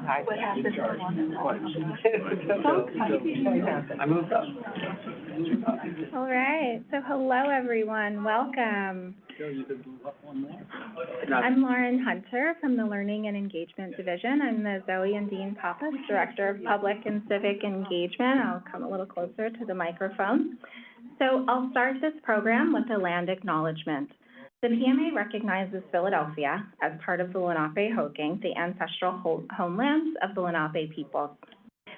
What happened to the I moved up. All right. So hello, everyone. Welcome. I'm Lauren Hunter from the Learning and Engagement Division. I'm the Zoe and Dean Pappas, Director of Public and Civic Engagement. I'll come a little closer to the microphone. So I'll start this program with a land acknowledgement. The PMA recognizes Philadelphia as part of the Lenape-Hoking, the ancestral homelands of the Lenape people.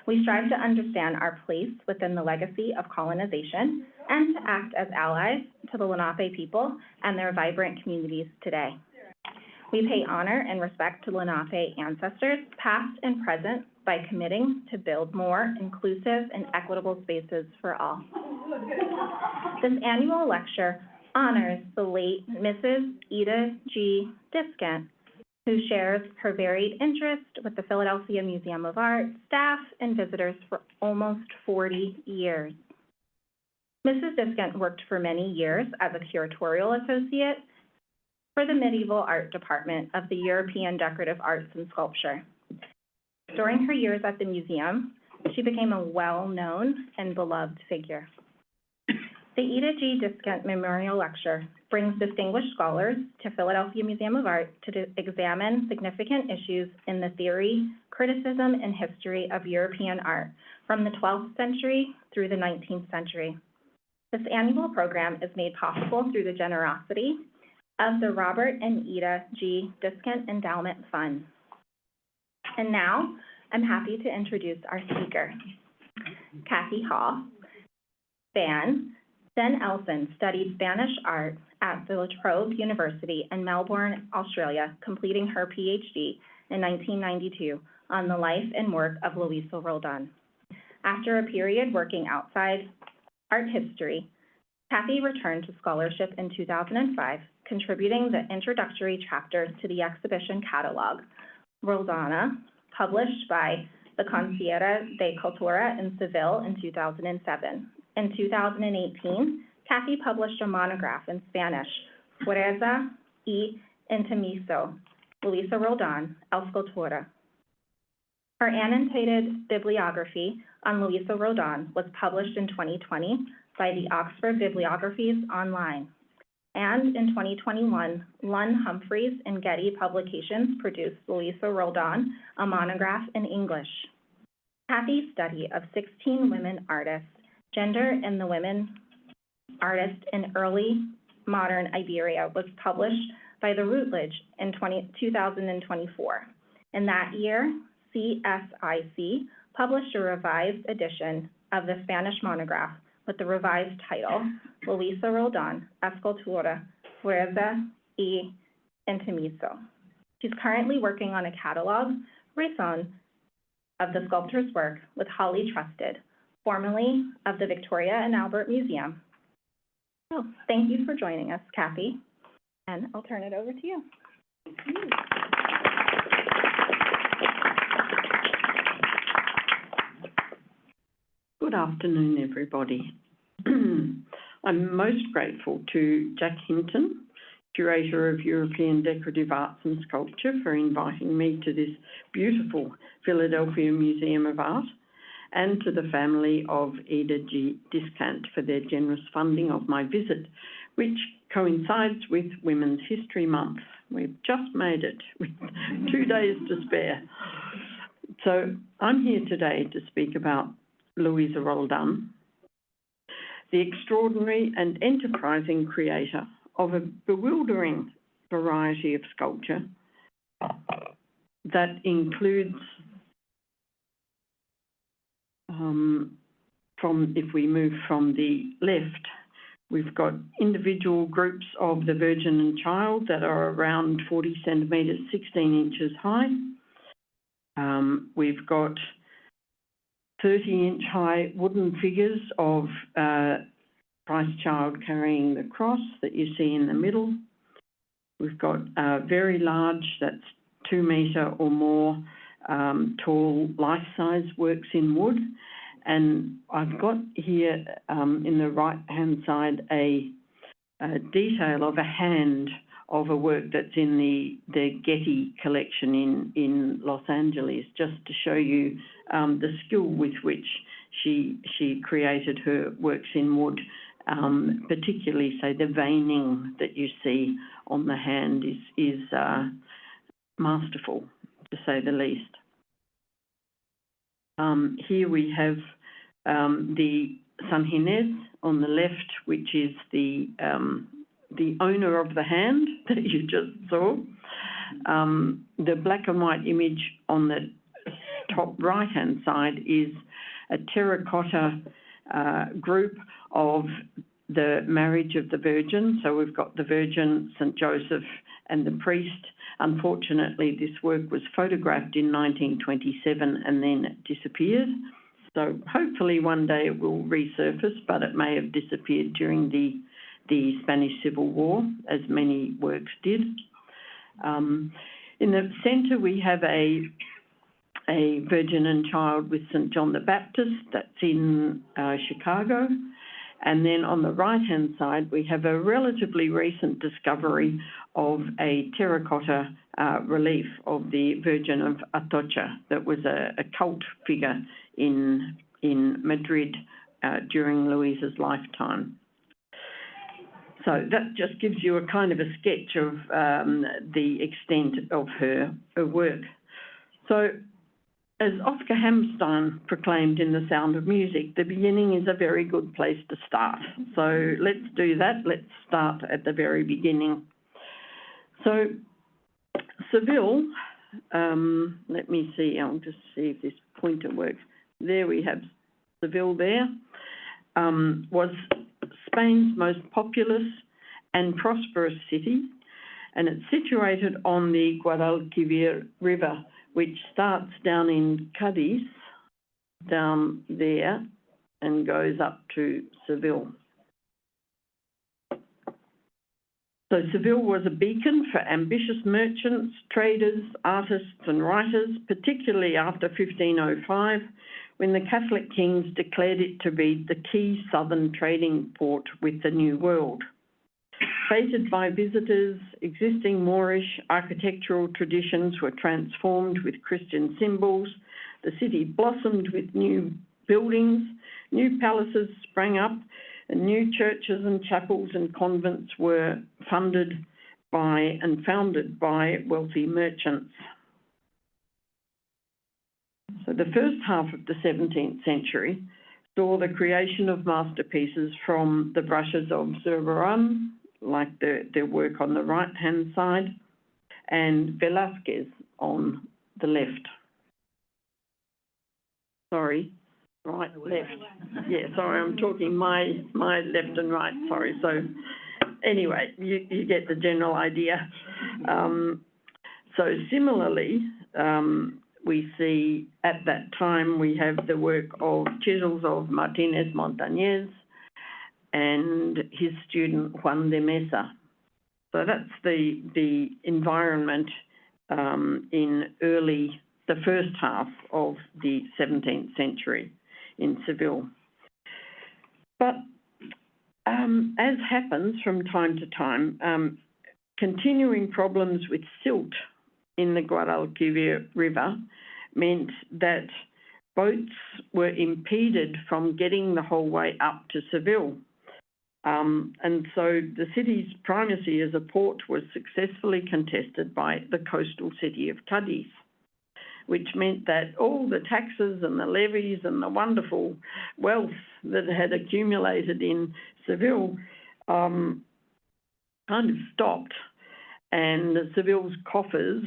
We strive to understand our place within the legacy of colonization and to act as allies to the Lenape people and their vibrant communities today. We pay honor and respect to Lenape ancestors, past and present, by committing to build more inclusive and equitable spaces for all. This annual lecture honors the late Mrs. Ida G. Diskant, who shares her varied interest with the Philadelphia Museum of Art, staff, and visitors for almost 40 years. Mrs. Diskant worked for many years as a curatorial associate for the Medieval Art Department of the European Decorative Arts and Sculpture. During her years at the museum, she became a well-known and beloved figure. The Ida G. Diskant Memorial Lecture brings distinguished scholars to Philadelphia Museum of Art to examine significant issues in the theory, criticism, and history of European art from the 12th century through the 19th century. This annual program is made possible through the generosity of the Robert and Ida G. Diskant Endowment Fund. And now, I'm happy to introduce our speaker. Cathy Hall-van, then Elsen, studied Spanish art at the La Trobe University in Melbourne, Australia, completing her PhD in 1992 on the life and work of Luisa Roldán. After a period working outside art history, Cathy returned to scholarship in 2005, contributing the introductory chapter to the exhibition catalog, Roldana, published by the Consejería de Cultura in Seville in 2007. In 2018, Cathy published a monograph in Spanish, Fuerza y Intimiso, Luisa Roldán, Escultura. Her annotated bibliography on Luisa Roldán was published in 2020 by the Oxford Bibliographies Online. And in 2021, Lunn Humphreys and Getty Publications produced Luisa Roldán, a monograph in English. Cathy's study of 16 women artists, Gender and the Women Artists in Early Modern Iberia, was published by the Routledge in 2024. In that year, CSIC published a revised edition of the Spanish monograph with the revised title, Luisa Roldán, Escultura, Fuerza y Intimiso. She's currently working on a catalog, raison, of the sculptor's work with Holly Trusted, formerly of the Victoria and Albert Museum. So thank you for joining us, Cathy, and I'll turn it over to you. Good afternoon, everybody. I'm most grateful to Jack Hinton, Curator of European Decorative Arts and Sculpture, for inviting me to this beautiful Philadelphia Museum of Art, and to the family of Ida G. Diskant for their generous funding of my visit, which coincides with Women's History Month. We've just made it with 2 days to spare. So I'm here today to speak about Luisa Roldán, the extraordinary and enterprising creator of a bewildering variety of sculpture that includes if we move from the left, we've got individual groups of the Virgin and Child that are around 40 centimetres, 16 inches high. We've got 30-inch high wooden figures of Christ Child carrying the cross that you see in the middle. We've got very large, that's 2 metre or more, tall life-size works in wood. And I've got here in the right-hand side a detail of a hand of a work that's in the Getty collection in Los Angeles, just to show you the skill with which she created her works in wood, particularly, say, the veining that you see on the hand is masterful, to say the least. Here we have the San Ginés on the left, which is the owner of the hand that you just saw. The black and white image on the top right-hand side is a terracotta group of the marriage of the Virgin. So we've got the Virgin, St. Joseph, and the priest. Unfortunately, this work was photographed in 1927 and then disappeared. So hopefully one day it will resurface, but it may have disappeared during the Spanish Civil War, as many works did. In the centre, we have a Virgin and Child with St. John the Baptist. That's in Chicago. And then on the right-hand side, we have a relatively recent discovery of a terracotta relief of the Virgin of Atocha that was a cult figure in Madrid during Luisa's lifetime. So that just gives you a kind of a sketch of the extent of her work. So, as Oscar Hammerstein proclaimed in The Sound of Music, the beginning is a very good place to start. So let's do that. Let's start at the very beginning. So Seville, let me see, I'll just see if this pointer works. There we have Seville there, was Spain's most populous and prosperous city, and it's situated on the Guadalquivir River, which starts down in Cadiz, down there, and goes up to Seville. So Seville was a beacon for ambitious merchants, traders, artists and writers, particularly after 1505, when the Catholic kings declared it to be the key southern trading port with the New World. Fated by visitors, existing Moorish architectural traditions were transformed with Christian symbols. The city blossomed with new buildings, new palaces sprang up, and new churches and chapels and convents were funded by and founded by wealthy merchants. So the first half of the 17th century saw the creation of masterpieces from the brushes of Zurbarán, like their work on the right-hand side, and Velázquez on the left. Sorry, right, left. Yeah, sorry, I'm talking my left and right, sorry. So anyway, you get the general idea. So similarly, we see at that time we have the work of chisels of Martínez Montañez and his student Juan de Mesa. So that's the environment in the first half of the 17th century in Seville. But as happens from time to time, continuing problems with silt in the Guadalquivir River meant that boats were impeded from getting the whole way up to Seville. And so the city's primacy as a port was successfully contested by the coastal city of Cadiz, which meant that all the taxes and the levies and the wonderful wealth that had accumulated in Seville kind of stopped, and Seville's coffers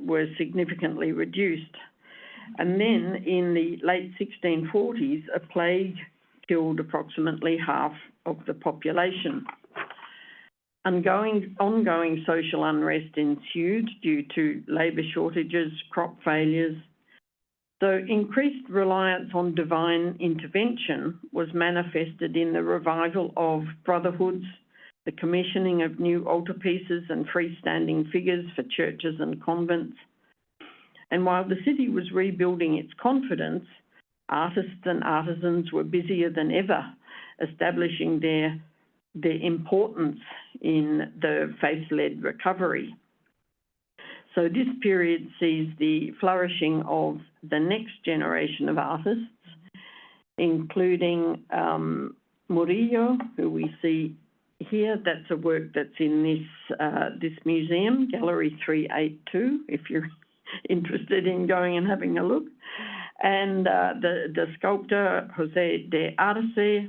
were significantly reduced. And then in the late 1640s, a plague killed approximately half of the population. Ongoing social unrest ensued due to labour shortages, crop failures. So increased reliance on divine intervention was manifested in the revival of brotherhoods, the commissioning of new altarpieces and freestanding figures for churches and convents. And while the city was rebuilding its confidence, artists and artisans were busier than ever, establishing their the importance in the faith-led recovery. So this period sees the flourishing of the next generation of artists, including Murillo, who we see here. That's a work that's in this museum, Gallery 382, if you're interested in going and having a look. And the sculptor, José de Arce,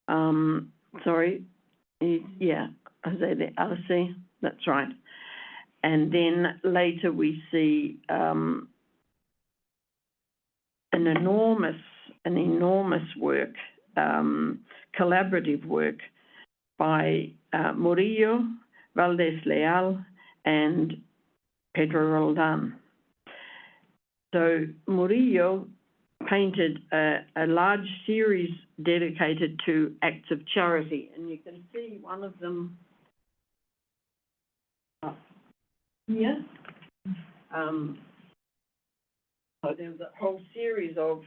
José de Arce, that's right. And then later we see an enormous work, collaborative work by Murillo, Valdés Leal, and Pedro Roldán. So Murillo painted a large series dedicated to acts of charity, and you can see one of them up here. So there's a whole series of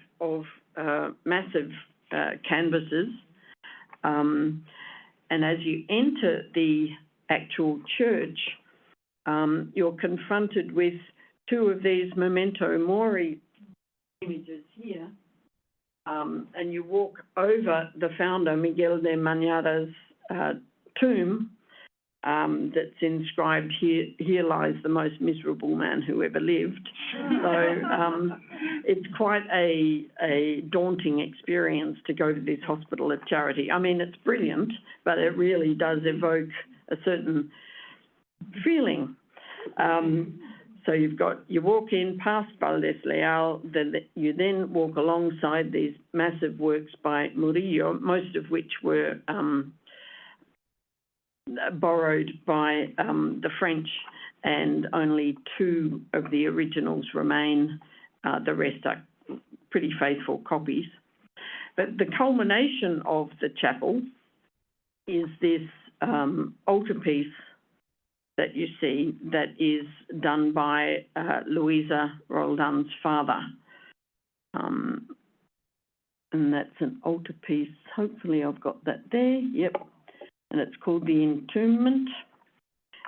massive canvases, and as you enter the actual church, you're confronted with two of these memento mori images here, and you walk over the founder, Miguel de Mañara's tomb, that's inscribed, here lies the most miserable man who ever lived. So it's quite a daunting experience to go to this hospital of charity. I mean, it's brilliant, but it really does evoke a certain feeling. So you walk in past Valdés Leal, then you then walk alongside these massive works by Murillo, most of which were borrowed by the French, and only two of the originals remain. The rest are pretty faithful copies. But the culmination of the chapel is this altarpiece that you see that is done by Luisa Roldán's father. And that's an altarpiece. Hopefully I've got that there. Yep. And it's called The Entombment.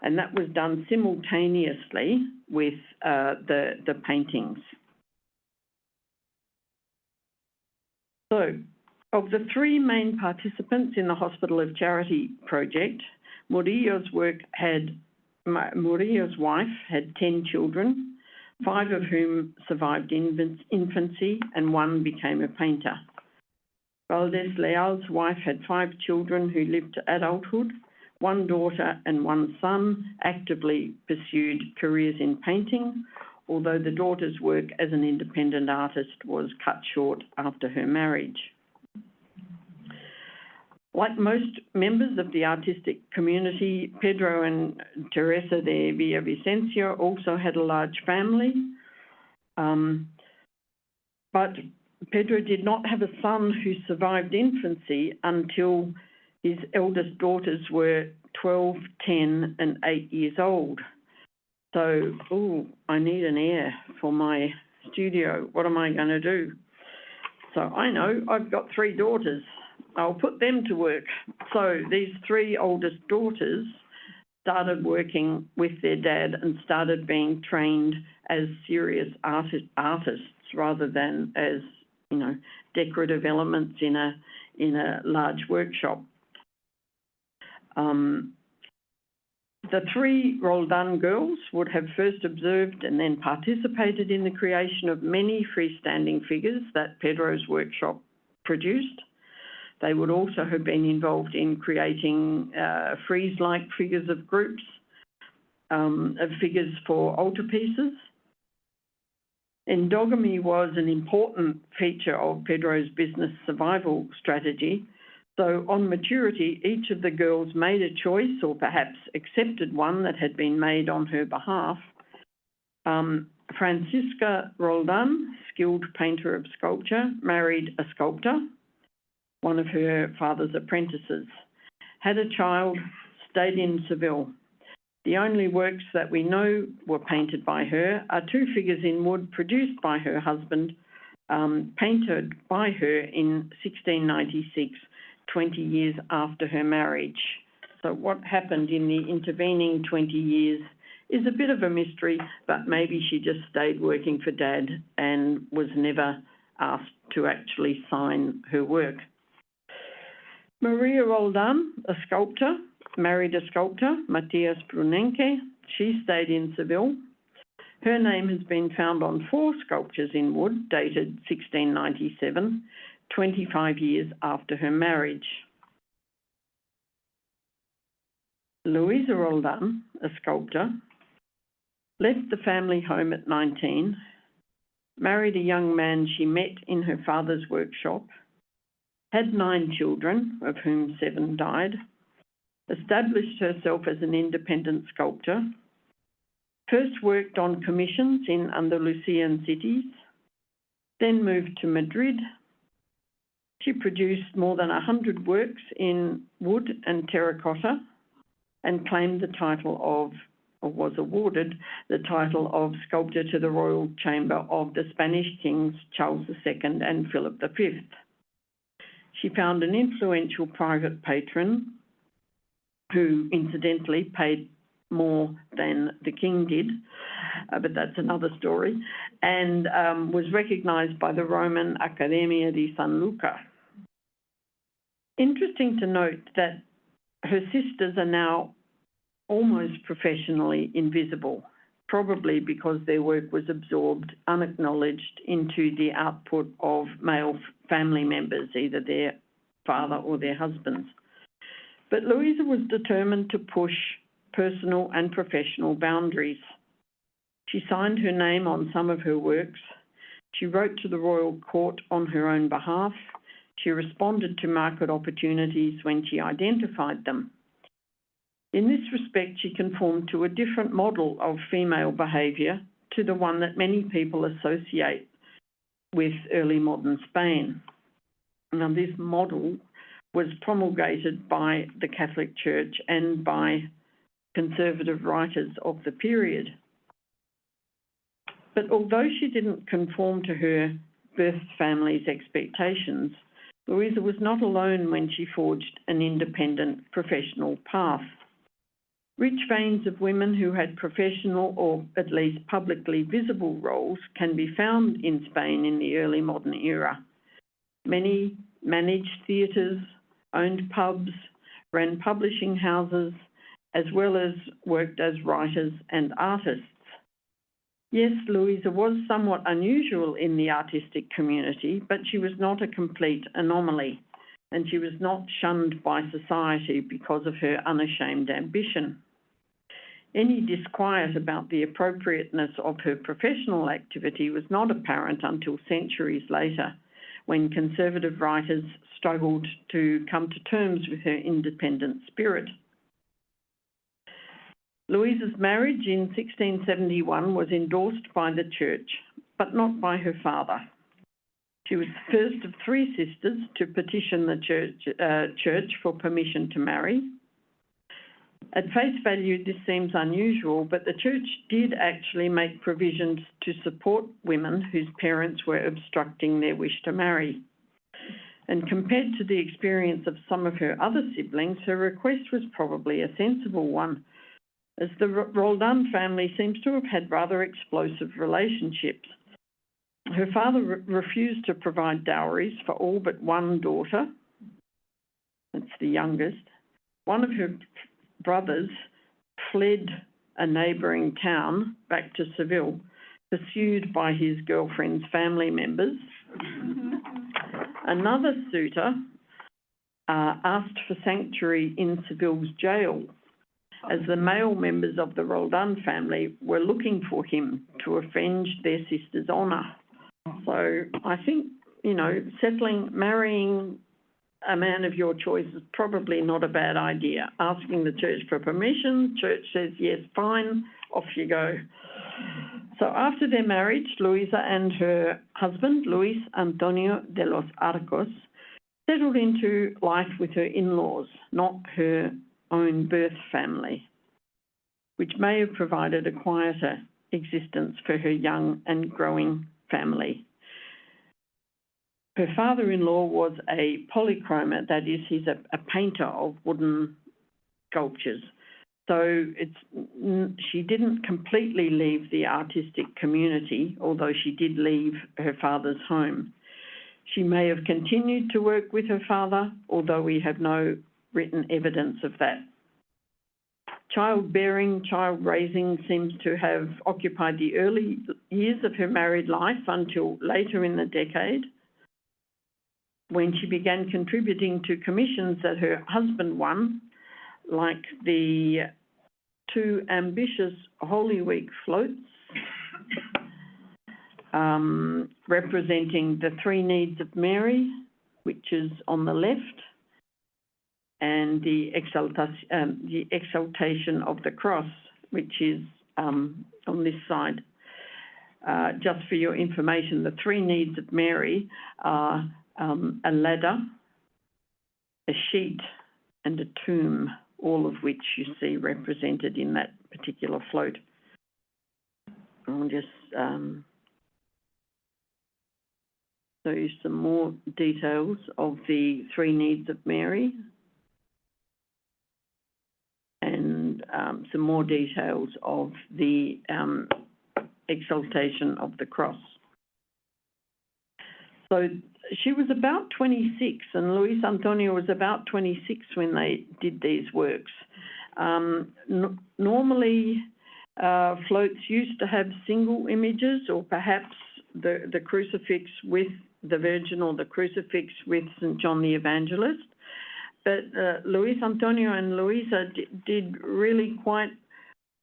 And that was done simultaneously with the paintings. So, of the three main participants in the Hospital of Charity project, Murillo's wife had 10 children, 5 of whom survived infancy and 1 became a painter. Valdés Leal's wife had 5 children who lived to adulthood. 1 daughter and 1 son actively pursued careers in painting, although the daughter's work as an independent artist was cut short after her marriage. Like most members of the artistic community, Pedro and Teresa de Villavicencio also had a large family, but Pedro did not have a son who survived infancy until his eldest daughters were 12, 10, and 8 years old. So, I need an heir for my studio. What am I going to do? So I know I've got 3 daughters. I'll put them to work. So these 3 oldest daughters started working with their dad and started being trained as serious artists rather than as, decorative elements in a large workshop. The 3 Roldán girls would have first observed and then participated in the creation of many freestanding figures that Pedro's workshop produced. They would also have been involved in creating frieze-like figures of groups, of figures for altarpieces. Endogamy was an important feature of Pedro's business survival strategy. So on maturity, each of the girls made a choice or perhaps accepted one that had been made on her behalf. Francisca Roldán, skilled painter of sculpture, married a sculptor, one of her father's apprentices, had a child, stayed in Seville. The only works that we know were painted by her are 2 figures in wood produced by her husband, painted by her in 1696 20 years after her marriage. So what happened in the intervening 20 years is a bit of a mystery, but maybe she just stayed working for Dad and was never asked to actually sign her work. Maria Roldán, a sculptor, married a sculptor, Matthias Brunenke. She stayed in Seville. Her name has been found on 4 sculptures in wood, dated 1697, 25 years after her marriage. Luisa Roldán, a sculptor, left the family home at 19, married a young man she met in her father's workshop, had 9 children, of whom 7 died, established herself as an independent sculptor, first worked on commissions in Andalusian cities, then moved to Madrid. She produced more than 100 works in wood and terracotta and claimed the title of, or was awarded the title of Sculptor to the Royal Chamber of the Spanish Kings Charles II and Philip V. She found an influential private patron who incidentally paid more than the king did, but that's another story, and was recognised by the Roman Accademia di San Luca. Interesting to note that her sisters are now almost professionally invisible, probably because their work was absorbed, unacknowledged, into the output of male family members, either their father or their husbands. But Luisa was determined to push personal and professional boundaries. She signed her name on some of her works. She wrote to the royal court on her own behalf. She responded to market opportunities when she identified them. In this respect, she conformed to a different model of female behaviour to the one that many people associate with early modern Spain. Now, this model was promulgated by the Catholic Church and by conservative writers of the period. But although she didn't conform to her birth family's expectations, Luisa was not alone when she forged an independent professional path. Rich veins of women who had professional or at least publicly visible roles can be found in Spain in the early modern era. Many managed theatres, owned pubs, ran publishing houses, as well as worked as writers and artists. Yes, Luisa was somewhat unusual in the artistic community, but she was not a complete anomaly, and she was not shunned by society because of her unashamed ambition. Any disquiet about the appropriateness of her professional activity was not apparent until centuries later, when conservative writers struggled to come to terms with her independent spirit. Luisa's marriage in 1671 was endorsed by the church, but not by her father. She was the first of 3 sisters to petition the church for permission to marry. At face value, this seems unusual, but the church did actually make provisions to support women whose parents were obstructing their wish to marry. And compared to the experience of some of her other siblings, her request was probably a sensible one, as the Roldán family seems to have had rather explosive relationships. Her father refused to provide dowries for all but one daughter. That's the youngest. One of her brothers fled a neighbouring town back to Seville, pursued by his girlfriend's family members. Another suitor asked for sanctuary in Seville's jail, as the male members of the Roldán family were looking for him to avenge their sister's honour. So I think, marrying a man of your choice is probably not a bad idea. Asking the church for permission, church says yes, fine, off you go. So after their marriage, Luisa and her husband, Luis Antonio de los Arcos, settled into life with her in-laws, not her own birth family, which may have provided a quieter existence for her young and growing family. Her father-in-law was a polychromer, that is, he's a painter of wooden sculptures. So she didn't completely leave the artistic community, although she did leave her father's home. She may have continued to work with her father, although we have no written evidence of that. Childbearing, child raising seems to have occupied the early years of her married life until later in the decade, when she began contributing to commissions that her husband won, like the 2 ambitious Holy Week floats, representing the 3 needs of Mary, which is on the left, and the exaltation of the cross, which is on this side. Just for your information, the 3 needs of Mary are a ladder, a sheet, and a tomb, all of which you see represented in that particular float. I'll just show you some more details of the 3 needs of Mary, and some more details of the exaltation of the cross. So she was about 26, and Luis Antonio was about 26 when they did these works. Normally, floats used to have single images, or perhaps the crucifix with the Virgin, or the crucifix with St. John the Evangelist. But Luis Antonio and Luisa did really quite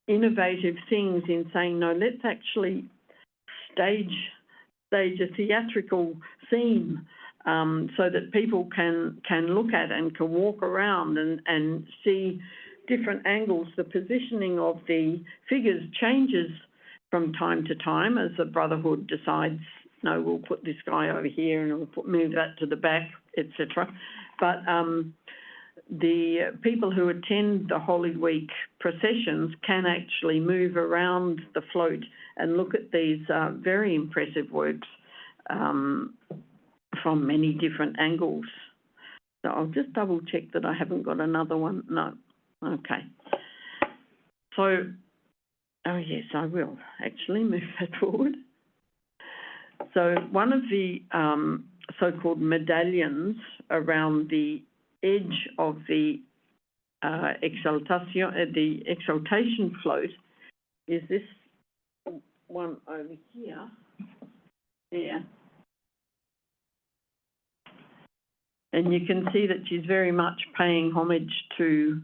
innovative things in saying, no, let's actually stage a theatrical scene so that people can look at and can walk around and see different angles. The positioning of the figures changes from time to time as the Brotherhood decides, no, we'll put this guy over here and we'll move that to the back, etc. But the people who attend the Holy Week processions can actually move around the float and look at these very impressive works from many different angles. So I'll just double check that I haven't got another one. No. Okay. So, oh yes, I will actually move that forward. So one of the so-called medallions around the edge of the exaltation float is this one over here. Yeah. And you can see that she's very much paying homage to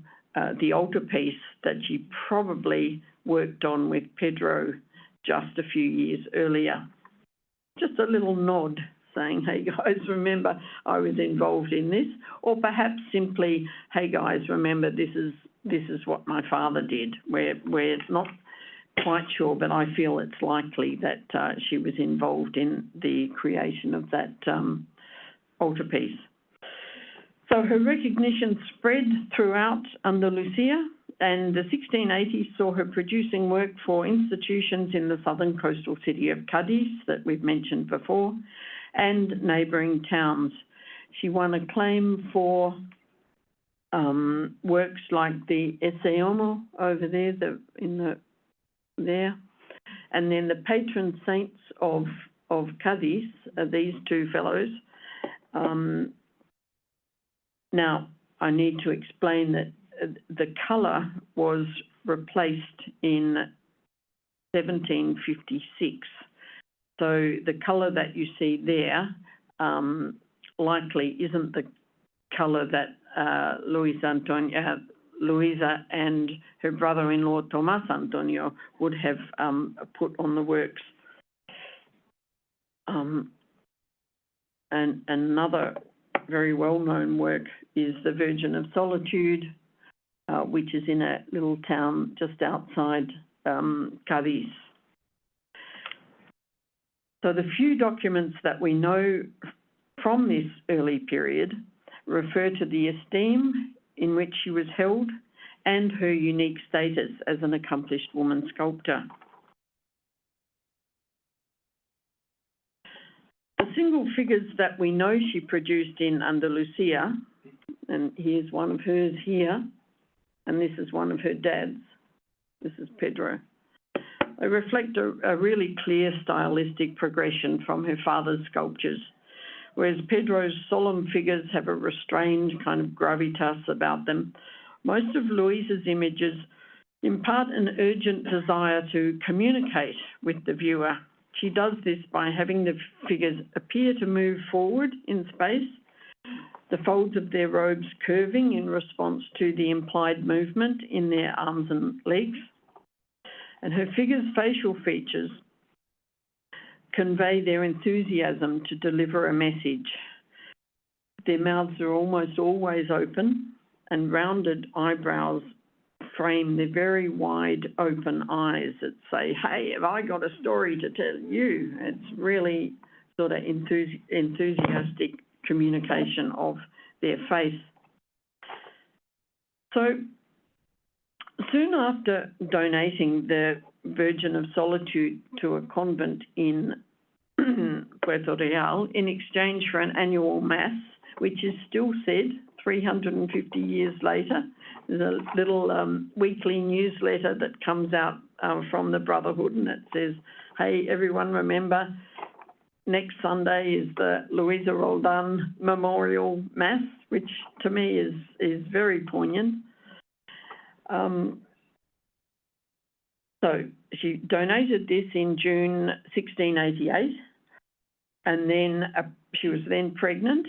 the altarpiece that she probably worked on with Pedro just a few years earlier. Just a little nod saying, hey guys, remember I was involved in this, or perhaps simply, hey guys, remember this is what my father did. We're not quite sure, but I feel it's likely that she was involved in the creation of that altarpiece. So her recognition spread throughout Andalusia, and the 1680s saw her producing work for institutions in the southern coastal city of Cadiz that we've mentioned before, and neighbouring towns. She won acclaim for works like the Ese Homo over there, and then the patron saints of Cadiz, these 2 fellows. Now, I need to explain that the colour was replaced in 1756. So the colour that you see there likely isn't the colour that Luisa and her brother-in-law Tomas Antonio would have put on the works. And another very well-known work is the Virgin of Solitude, which is in a little town just outside Cadiz. So the few documents that we know from this early period refer to the esteem in which she was held and her unique status as an accomplished woman sculptor. The single figures that we know she produced in Andalusia, and here's one of hers here, and this is one of her dad's. This is Pedro. They reflect a really clear stylistic progression from her father's sculptures, whereas Pedro's solemn figures have a restrained kind of gravitas about them. Most of Luisa's images impart an urgent desire to communicate with the viewer. She does this by having the figures appear to move forward in space, the folds of their robes curving in response to the implied movement in their arms and legs. And her figures' facial features convey their enthusiasm to deliver a message. Their mouths are almost always open, and rounded eyebrows frame their very wide open eyes that say, hey, have I got a story to tell you? It's really sort of enthusiastic communication of their face. So soon after donating the Virgin of Solitude to a convent in Puerto Real in exchange for an annual mass, which is still said 350 years later. There's a little weekly newsletter that comes out from the Brotherhood, and it says, hey, everyone, remember, next Sunday is the Luisa Roldán Memorial Mass, which to me is very poignant. So she donated this in June 1688, and then she was then pregnant.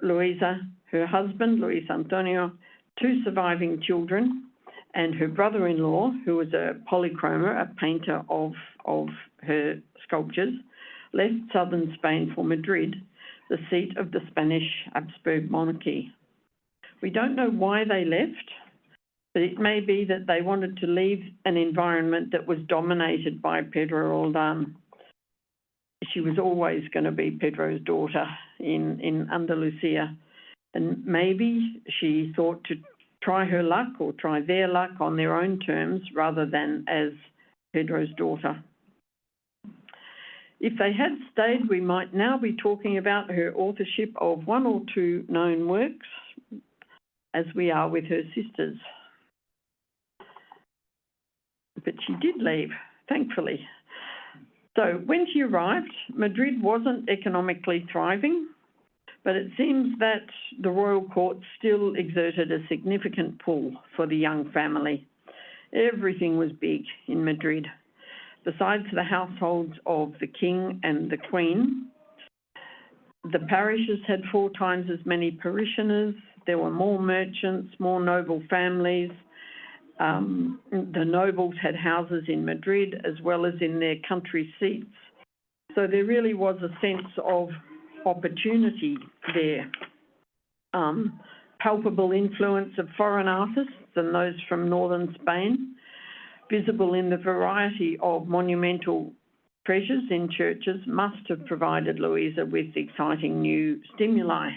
Luisa, her husband, Luis Antonio, 2 surviving children, and her brother-in-law, who was a polychromer, a painter of her sculptures, left southern Spain for Madrid, the seat of the Spanish Habsburg monarchy. We don't know why they left, but it may be that they wanted to leave an environment that was dominated by Pedro Roldán. She was always going to be Pedro's daughter in Andalusia, and maybe she thought to try her luck or try their luck on their own terms rather than as Pedro's daughter. If they had stayed, we might now be talking about her authorship of 1 or 2 known works, as we are with her sisters. But she did leave, thankfully. So when she arrived, Madrid wasn't economically thriving, but it seems that the royal court still exerted a significant pull for the young family. Everything was big in Madrid. Besides the households of the king and the queen, the parishes had 4 times as many parishioners. There were more merchants, more noble families. The nobles had houses in Madrid as well as in their country seats. So there really was a sense of opportunity there. Palpable influence of foreign artists and those from northern Spain, visible in the variety of monumental treasures in churches, must have provided Luisa with exciting new stimuli.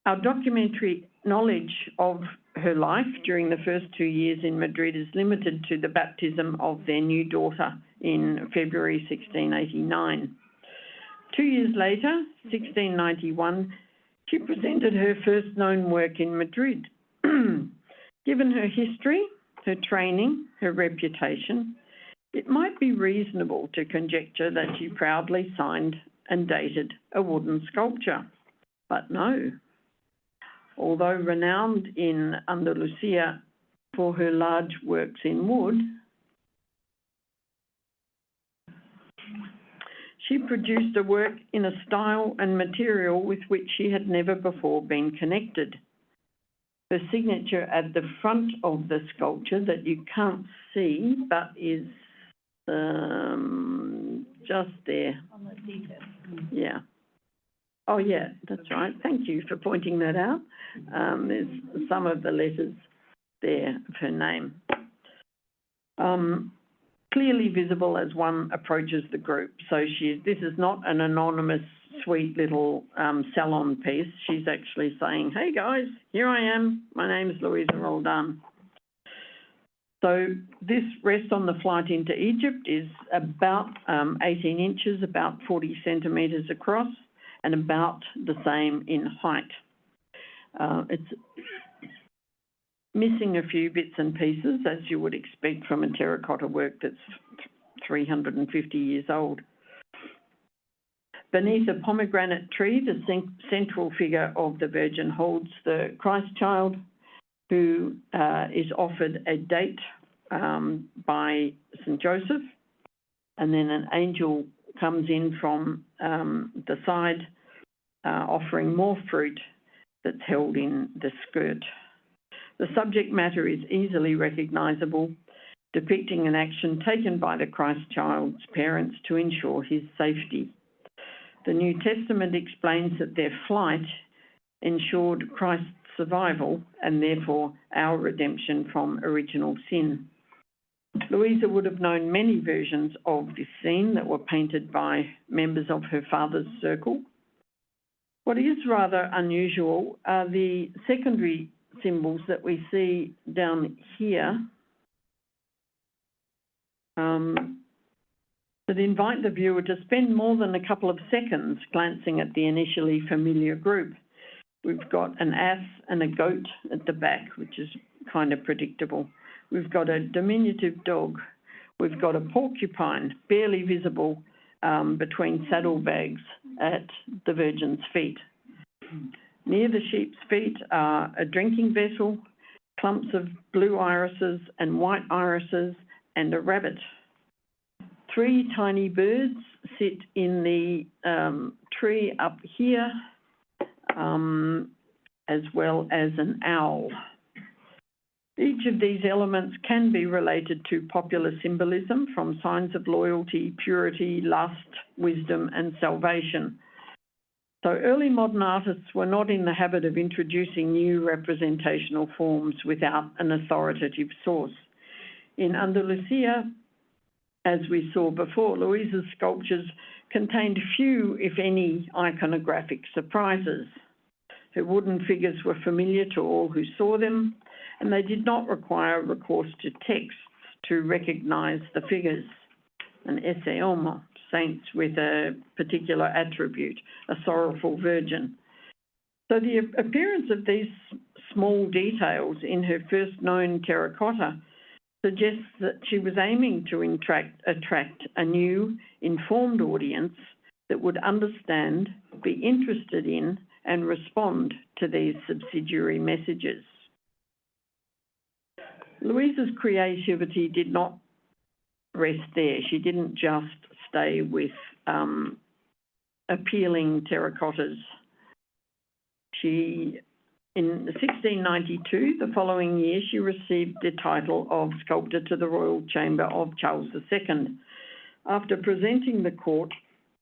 Our documentary knowledge of her life during the first 2 years in Madrid is limited to the baptism of their new daughter in February 1689. 2 years later, 1691, she presented her first known work in Madrid. Given her history, her training, her reputation, it might be reasonable to conjecture that she proudly signed and dated a wooden sculpture. But no. Although renowned in Andalusia for her large works in wood, she produced a work in a style and material with which she had never before been connected. Her signature at the front of the sculpture that you can't see but is just there. On the detail. Yeah. Oh, yeah, that's right. Thank you for pointing that out. There's some of the letters there of her name. Clearly visible as one approaches the group. So this is not an anonymous, sweet little salon piece. She's actually saying, hey guys, here I am. My name is Luisa Roldán. So this rest on the flight into Egypt is about 18 inches, about 40 centimetres across, and about the same in height. It's missing a few bits and pieces, as you would expect from a terracotta work that's 350 years old. Beneath a pomegranate tree, the central figure of the Virgin holds the Christ child, who is offered a date by St. Joseph, and then an angel comes in from the side offering more fruit that's held in the skirt. The subject matter is easily recognisable, depicting an action taken by the Christ child's parents to ensure his safety. The New Testament explains that their flight ensured Christ's survival and therefore our redemption from original sin. Luisa would have known many versions of this scene that were painted by members of her father's circle. What is rather unusual are the secondary symbols that we see down here that invite the viewer to spend more than a couple of seconds glancing at the initially familiar group. We've got an ass and a goat at the back, which is kind of predictable. We've got a diminutive dog. We've got a porcupine, barely visible between saddlebags at the Virgin's feet. Near the sheep's feet are a drinking vessel, clumps of blue irises and white irises, and a rabbit. 3 tiny birds sit in the tree up here, as well as an owl. Each of these elements can be related to popular symbolism, from signs of loyalty, purity, lust, wisdom, and salvation. So early modern artists were not in the habit of introducing new representational forms without an authoritative source. In Andalusia, as we saw before, Luisa's sculptures contained few, if any, iconographic surprises. Her wooden figures were familiar to all who saw them, and they did not require recourse to texts to recognise the figures. An esse homo, saints with a particular attribute, a sorrowful virgin. So the appearance of these small details in her first known terracotta suggests that she was aiming to attract a new, informed audience that would understand, be interested in, and respond to these subsidiary messages. Luisa's creativity did not rest there. She didn't just stay with appealing terracottas. In 1692, the following year, she received the title of Sculptor to the Royal Chamber of Charles II, after presenting the court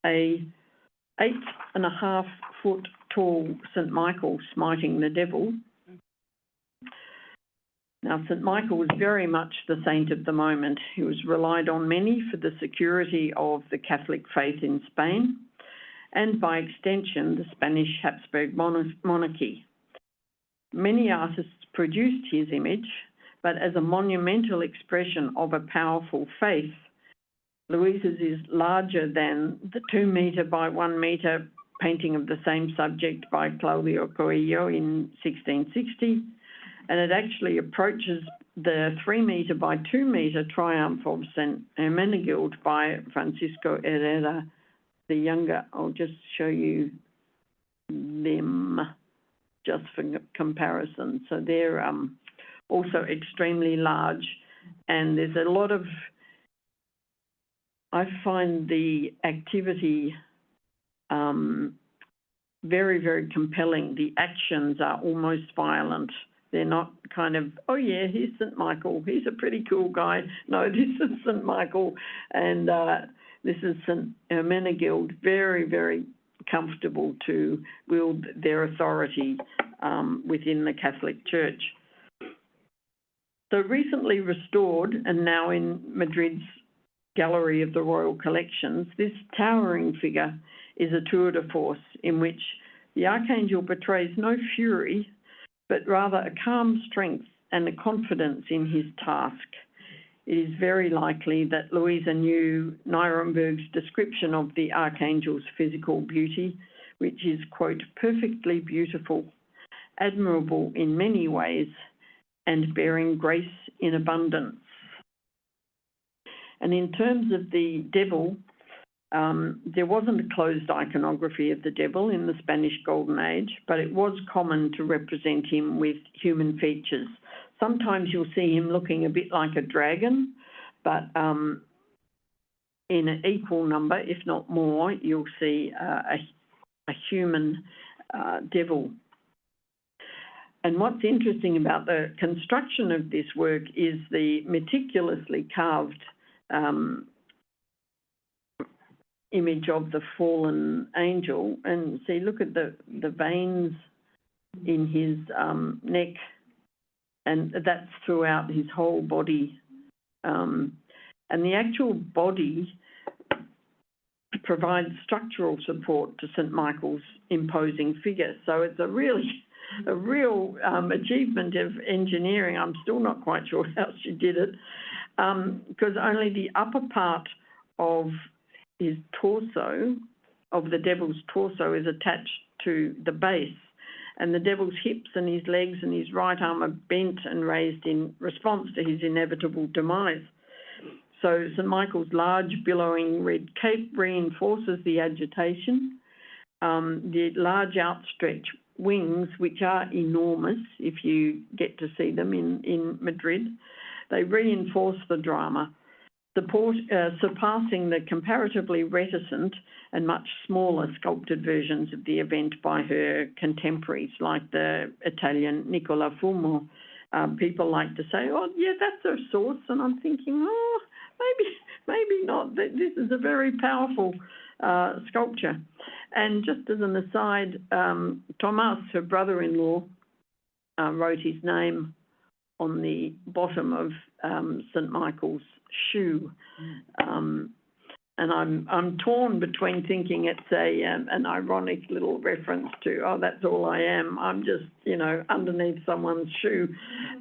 a 8.5-foot tall St. Michael smiting the devil. Now, St. Michael was very much the saint of the moment. He was relied on many for the security of the Catholic faith in Spain and, by extension, the Spanish Habsburg monarchy. Many artists produced his image, but as a monumental expression of a powerful faith, Luisa's is larger than the 2-metre by 1 metre painting of the same subject by Claudio Coelho in 1660, and it actually approaches the 3-metre by 2 metre triumph of St. Hermenegild by Francisco Herrera the Younger. I'll just show you them just for comparison. So they're also extremely large, and there's a lot of, I find the activity very, very compelling. The actions are almost violent. They're not kind of, oh yeah, here's St. Michael, he's a pretty cool guy. No, this is St. Michael, and this is St. Hermenegild, very, very comfortable to wield their authority within the Catholic Church. So recently restored, and now in Madrid's Gallery of the Royal Collections, this towering figure is a tour de force in which the Archangel betrays no fury, but rather a calm strength and a confidence in his task. it is very likely that Luisa knew Nuremberg's description of the archangel's physical beauty, which is, quote, perfectly beautiful, admirable in many ways, and bearing grace in abundance. And in terms of the devil, there wasn't a closed iconography of the devil in the Spanish Golden Age, but it was common to represent him with human features. Sometimes you'll see him looking a bit like a dragon, but in an equal number, if not more, you'll see a human devil. And what's interesting about the construction of this work is the meticulously carved image of the fallen angel. And see, look at the veins in his neck, and that's throughout his whole body. And the actual body provides structural support to St. Michael's imposing figure. So it's a real achievement of engineering. I'm still not quite sure how she did it, because only the upper part of his torso, of the devil's torso, is attached to the base, and the devil's hips and his legs and his right arm are bent and raised in response to his inevitable demise. So St. Michael's large billowing red cape reinforces the agitation. The large outstretched wings, which are enormous if you get to see them in Madrid, they reinforce the drama, surpassing the comparatively reticent and much smaller sculpted versions of the event by her contemporaries, like the Italian Nicola Fumo. People like to say, oh, yeah, that's her source. And I'm thinking, oh, maybe not. This is a very powerful sculpture. And just as an aside, Thomas, her brother-in-law, wrote his name on the bottom of St. Michael's shoe. And I'm torn between thinking it's an ironic little reference to, oh, that's all I am. I'm just, underneath someone's shoe.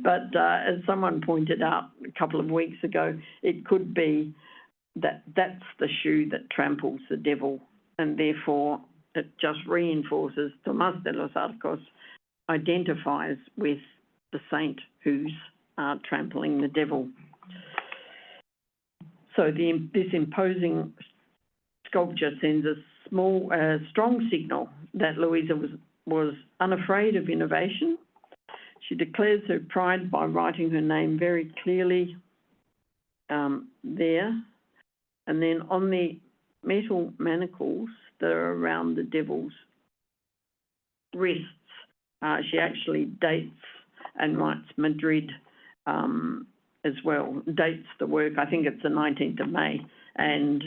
But as someone pointed out a couple of weeks ago, it could be that that's the shoe that tramples the devil, and therefore it just reinforces Tomás de los Arcos identifies with the saint who's trampling the devil. So this imposing sculpture sends a strong signal that Luisa was unafraid of innovation. She declares her pride by writing her name very clearly there. And then on the metal manacles that are around the devil's wrists, she actually dates and writes Madrid as well, dates the work. I think it's the 19th of May. And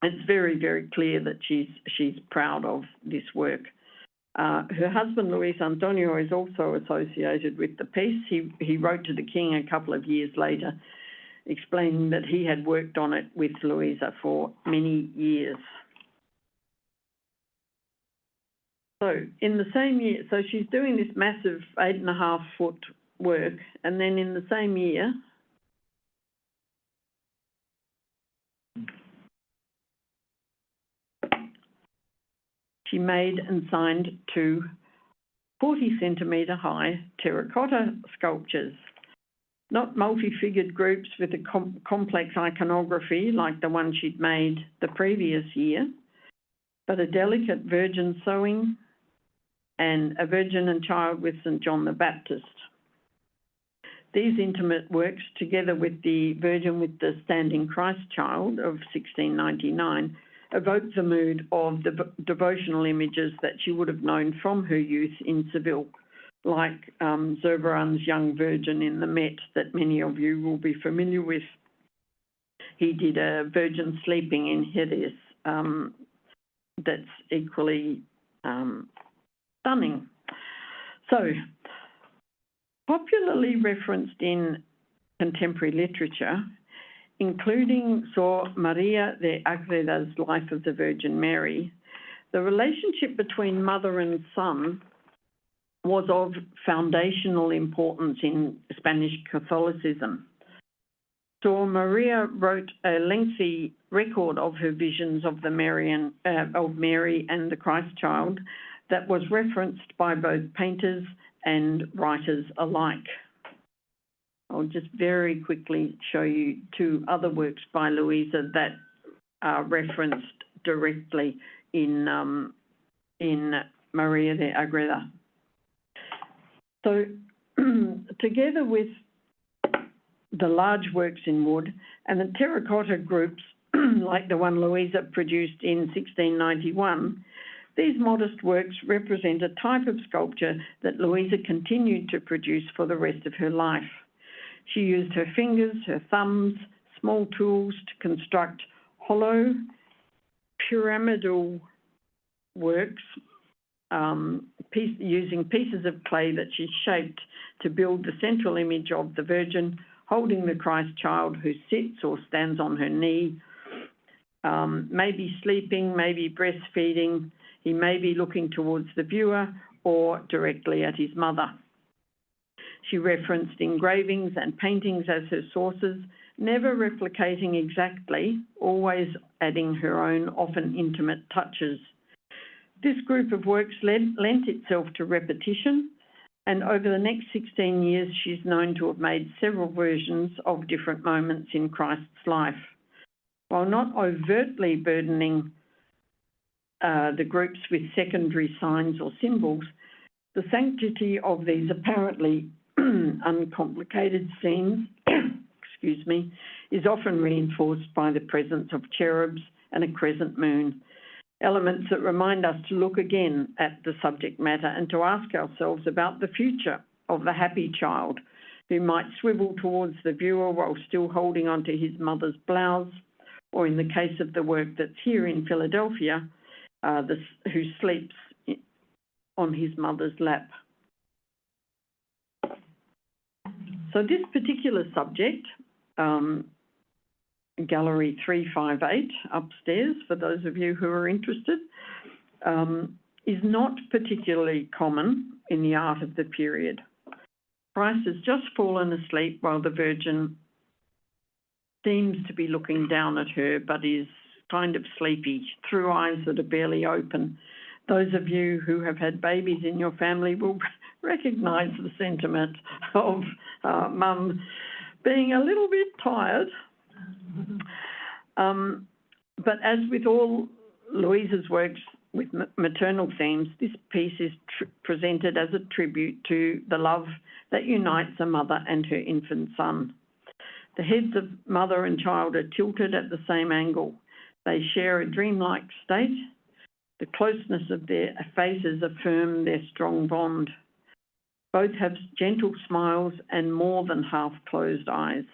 it's very, very clear that she's proud of this work. Her husband, Luis Antonio, is also associated with the piece. He wrote to the king a couple of years later, explaining that he had worked on it with Luisa for many years. So in the same year, so she's doing this massive 8.5-foot work, and then in the same year, she made and signed 2 40-centimetre high terracotta sculptures, not multi-figured groups with a complex iconography like the one she'd made the previous year, but a delicate Virgin sewing and a Virgin and Child with St. John the Baptist. These intimate works, together with the Virgin with the Standing Christ Child of 1699, evoke the mood of the devotional images that she would have known from her youth in Seville, like Zurbaran's Young Virgin in the Met that many of you will be familiar with. He did a Virgin sleeping in Jerez that's equally stunning. So, popularly referenced in contemporary literature, including Sor Maria de Agreda's Life of the Virgin Mary, the relationship between mother and son was of foundational importance in Spanish Catholicism. So Maria wrote a lengthy record of her visions of Mary and the Christ child that was referenced by both painters and writers alike. I'll just very quickly show you two other works by Luisa that are referenced directly in Maria de Agreda. So together with the large works in wood and the terracotta groups like the one Luisa produced in 1691, these modest works represent a type of sculpture that Luisa continued to produce for the rest of her life. She used her fingers, her thumbs, small tools to construct hollow, pyramidal works, using pieces of clay that she shaped to build the central image of the Virgin holding the Christ child who sits or stands on her knee, maybe sleeping, maybe breastfeeding. He may be looking towards the viewer or directly at his mother. She referenced engravings and paintings as her sources, never replicating exactly, always adding her own often intimate touches. This group of works lent itself to repetition, and over the next 16 years, she's known to have made several versions of different moments in Christ's life. While not overtly burdening the groups with secondary signs or symbols, the sanctity of these apparently uncomplicated scenes, excuse me, is often reinforced by the presence of cherubs and a crescent moon, elements that remind us to look again at the subject matter and to ask ourselves about the future of the happy child who might swivel towards the viewer while still holding onto his mother's blouse, or in the case of the work that's here in Philadelphia, who sleeps on his mother's lap. So this particular subject, Gallery 358 upstairs, for those of you who are interested, is not particularly common in the art of the period. Christ has just fallen asleep while the Virgin seems to be looking down at her, but is kind of sleepy, through eyes that are barely open. Those of you who have had babies in your family will recognise the sentiment of mum being a little bit tired. But as with all Luisa's works with maternal themes, this piece is presented as a tribute to the love that unites a mother and her infant son. The heads of mother and child are tilted at the same angle. They share a dreamlike state. The closeness of their faces affirm their strong bond. Both have gentle smiles and more than half-closed eyes.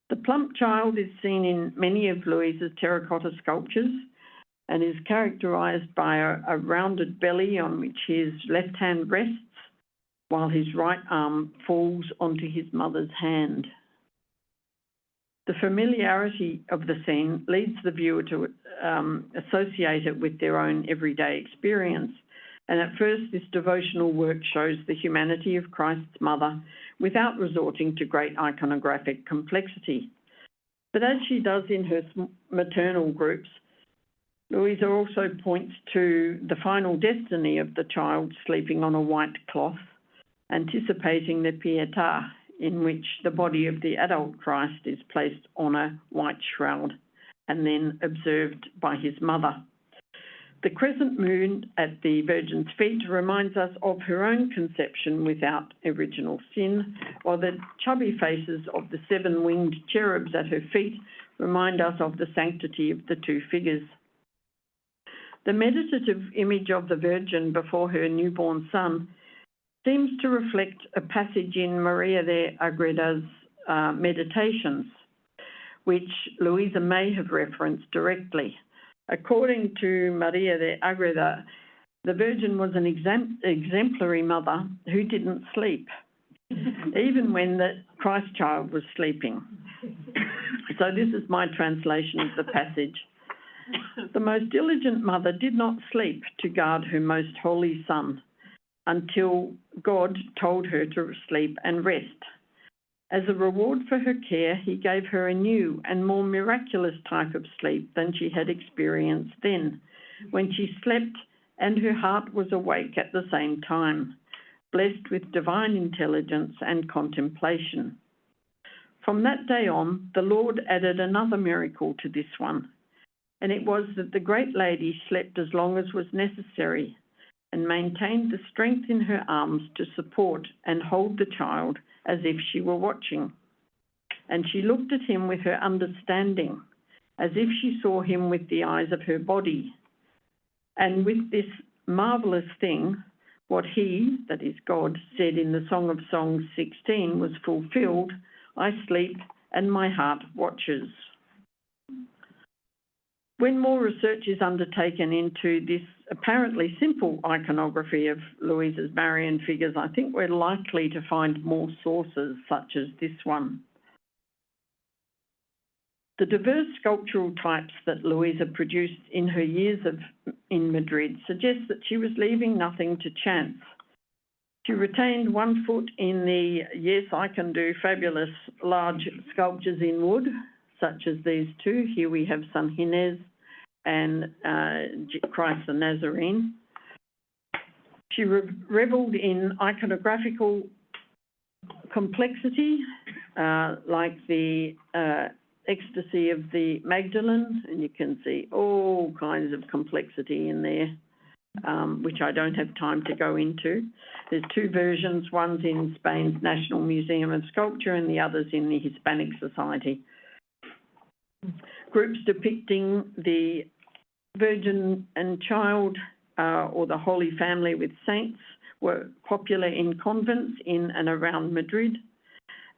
The plump child is seen in many of Luisa's terracotta sculptures and is characterised by a rounded belly on which his left hand rests, while his right arm falls onto his mother's hand. The familiarity of the scene leads the viewer to associate it with their own everyday experience. And at first, this devotional work shows the humanity of Christ's mother without resorting to great iconographic complexity. But as she does in her maternal groups, Luisa also points to the final destiny of the child sleeping on a white cloth, anticipating the Pietà, in which the body of the adult Christ is placed on a white shroud and then observed by his mother. The crescent moon at the Virgin's feet reminds us of her own conception without original sin, while the chubby faces of the seven-winged cherubs at her feet remind us of the sanctity of the two figures. The meditative image of the Virgin before her newborn son seems to reflect a passage in Maria de Agreda's Meditations, which Luisa may have referenced directly. According to Maria de Agreda, the Virgin was an exemplary mother who didn't sleep, even when the Christ child was sleeping. So this is my translation of the passage. The most diligent mother did not sleep to guard her most holy son. until God told her to sleep and rest. As a reward for her care, he gave her a new and more miraculous type of sleep than she had experienced then, when she slept and her heart was awake at the same time, blessed with divine intelligence and contemplation. From that day on, the Lord added another miracle to this one, and it was that the great lady slept as long as was necessary and maintained the strength in her arms to support and hold the child as if she were watching. And she looked at him with her understanding, as if she saw him with the eyes of her body. And with this marvelous thing, what he, that is God, said in the Song of Songs 16 was fulfilled: I sleep and my heart watches. When more research is undertaken into this apparently simple iconography of Louisa's Marian figures, I think we're likely to find more sources such as this one. The diverse sculptural types that Luisa produced in her years in Madrid suggest that she was leaving nothing to chance. She retained one foot in the yes, I can do fabulous large sculptures in wood, such as these two. Here we have San Ginés and Christ the Nazarene. She revelled in iconographical complexity, like the ecstasy of the Magdalene, and you can see all kinds of complexity in there, which I don't have time to go into. There's two versions, one's in Spain's National Museum of Sculpture and the other's in the Hispanic Society. Groups depicting the Virgin and Child or the Holy Family with saints were popular in convents in and around Madrid.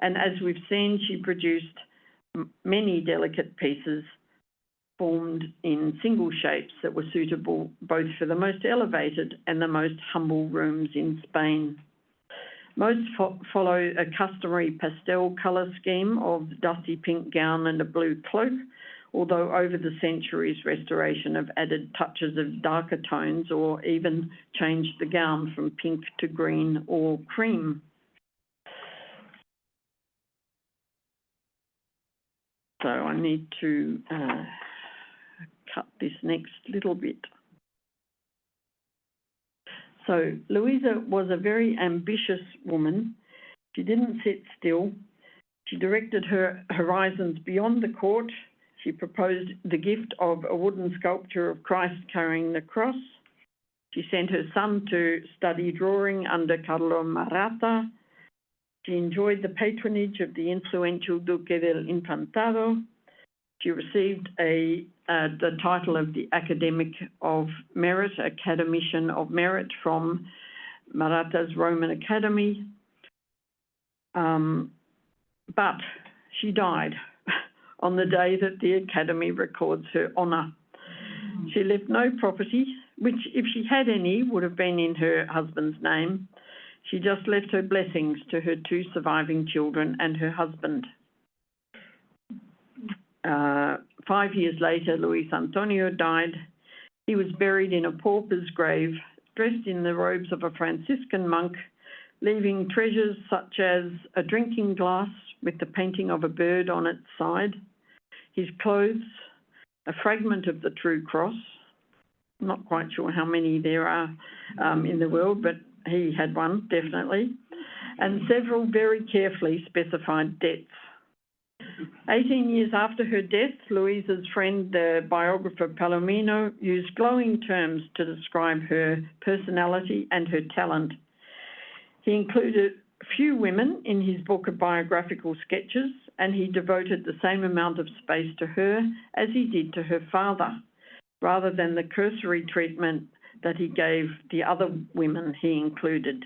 And as we've seen, she produced many delicate pieces formed in single shapes that were suitable both for the most elevated and the most humble rooms in Spain. Most follow a customary pastel colour scheme of dusty pink gown and a blue cloak, although over the centuries, restoration have added touches of darker tones or even changed the gown from pink to green or cream. So I need to cut this next little bit. So Luisa was a very ambitious woman. She didn't sit still. She directed her horizons beyond the court. She proposed the gift of a wooden sculpture of Christ carrying the cross. She sent her son to study drawing under Carlo Maratta. She enjoyed the patronage of the influential Duque del Infantado. She received the title of the Academic of Merit, Academician of Merit from Maratta's Roman Academy. But she died on the day that the Academy records her honour. She left no property, which, if she had any, would have been in her husband's name. She just left her blessings to her two surviving children and her husband. 5 years later, Luis Antonio died. He was buried in a pauper's grave, dressed in the robes of a Franciscan monk, leaving treasures such as a drinking glass with the painting of a bird on its side, his clothes, a fragment of the true cross. I'm not quite sure how many there are in the world, but he had one, definitely, and several very carefully specified debts. 18 years after her death, Luisa's friend, the biographer Palomino, used glowing terms to describe her personality and her talent. He included few women in his book of biographical sketches, and he devoted the same amount of space to her as he did to her father, rather than the cursory treatment that he gave the other women he included.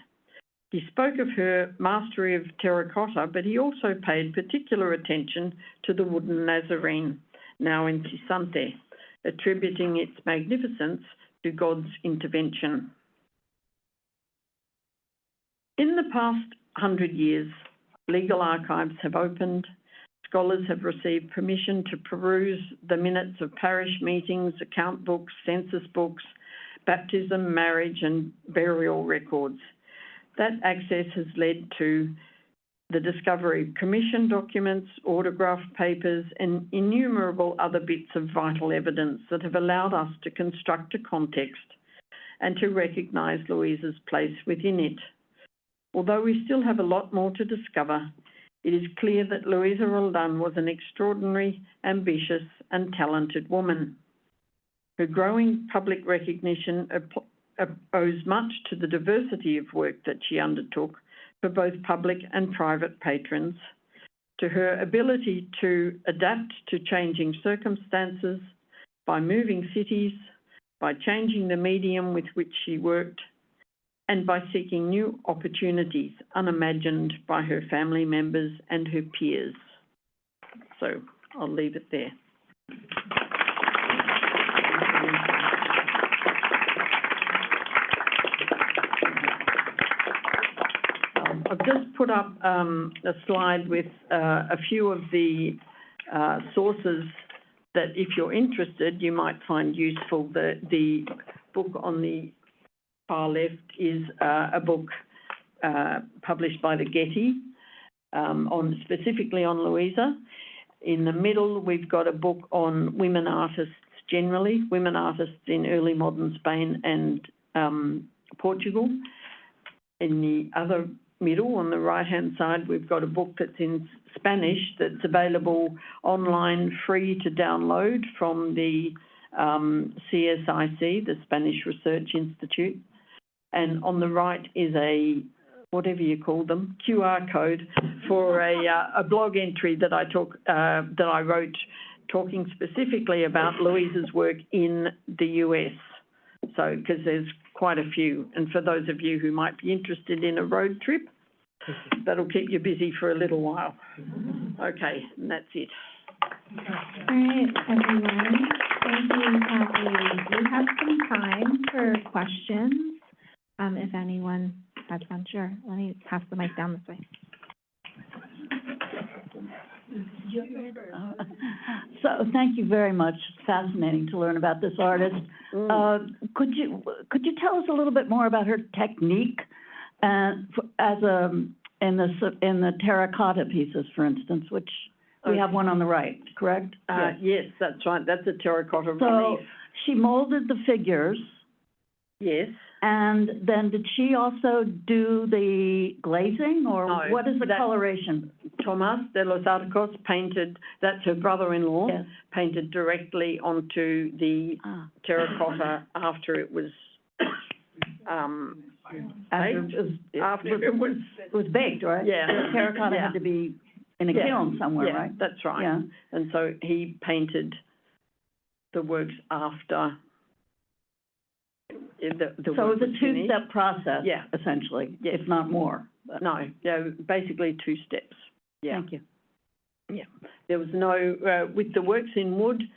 He spoke of her mastery of terracotta, but he also paid particular attention to the wooden Nazarene, now in Cisante, attributing its magnificence to God's intervention. In the past 100 years, legal archives have opened. Scholars have received permission to peruse the minutes of parish meetings, account books, census books, baptism, marriage and burial records. That access has led to the discovery of commission documents, autograph papers and innumerable other bits of vital evidence that have allowed us to construct a context and to recognise Louisa's place within it. Although we still have a lot more to discover, it is clear that Luisa Roldán was an extraordinary, ambitious and talented woman. Her growing public recognition owes much to the diversity of work that she undertook for both public and private patrons, to her ability to adapt to changing circumstances by moving cities, by changing the medium with which she worked, and by seeking new opportunities unimagined by her family members and her peers. So I'll leave it there. I've just put up a slide with a few of the sources that, if you're interested, you might find useful. The book on the far left is a book published by the Getty specifically on Louisa. In the middle, we've got a book on women artists generally, women artists in early modern Spain and Portugal. In the other middle, on the right-hand side, we've got a book that's in Spanish that's available online, free to download from the CSIC, the Spanish Research Institute. And on the right is a, whatever you call them, QR code for a blog entry that I wrote talking specifically about Louisa's work in the US. So, because there's quite a few. And for those of you who might be interested in a road trip, that'll keep you busy for a little while. Okay, and that's it. All right, everyone. Thank you, Cathy. We have some time for questions. If anyone has one, sure. Let me pass the mic down this way. So thank you very much. It's fascinating to learn about this artist. Could you tell us a little bit more about her technique in the terracotta pieces, for instance, which we have one on the right, correct? Yes, that's right. That's a terracotta so relief. She molded the figures. Yes. And then did she also do the glazing, or No, what is the coloration? Tomás de los Arcos painted, that's her brother-in-law, Yes. painted directly onto the terracotta after it was After it was baked, right? Yeah. The terracotta had to be in a kiln somewhere, right? That's right. Yeah. And so he painted the works after the So work it was a was finished. two-step process, Yeah. essentially, Yes. if not more. But No, yeah, basically 2 steps. Yeah. Thank you. Yeah, there was no, with the works in wood,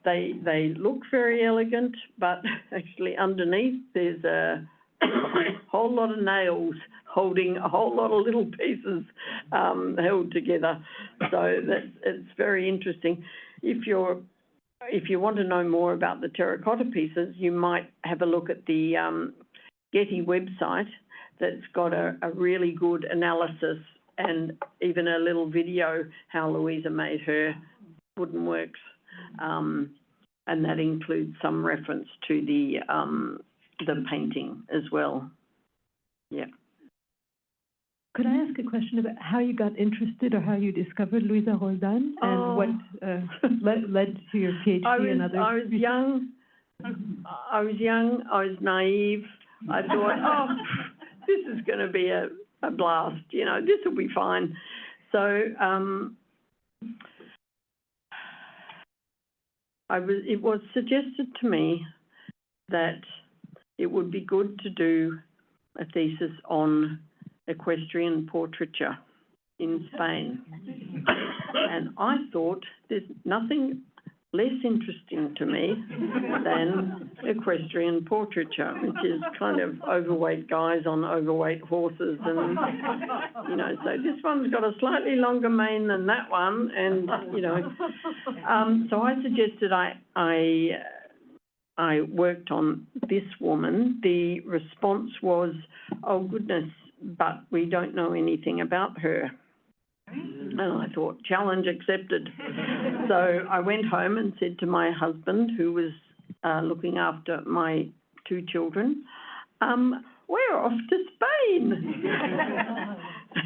they look very elegant, but actually underneath there's a whole lot of nails holding a whole lot of little pieces held together. So it's very interesting. If you want to know more about the terracotta pieces, you might have a look at the Getty website that's got a really good analysis and even a little video how Louisa made her wooden works. And that includes some reference to the painting as well. Yeah. Could I ask a question about how you got interested or how you discovered Luisa Roldán and what led to your PhD and other? I was young. I was naive. I thought, this is going to be a blast. You know, this will be fine. So it was suggested to me that it would be good to do a thesis on equestrian portraiture in Spain. And I thought there's nothing less interesting to me than equestrian portraiture, which is kind of overweight guys on overweight horses. And, you know, so this one's got a slightly longer mane than that one. And, you know, so I suggested I I worked on this woman, the response was, oh goodness, but we don't know anything about her. And I thought, challenge accepted. So I went home and said to my husband, who was looking after my 2 children, we're off to Spain.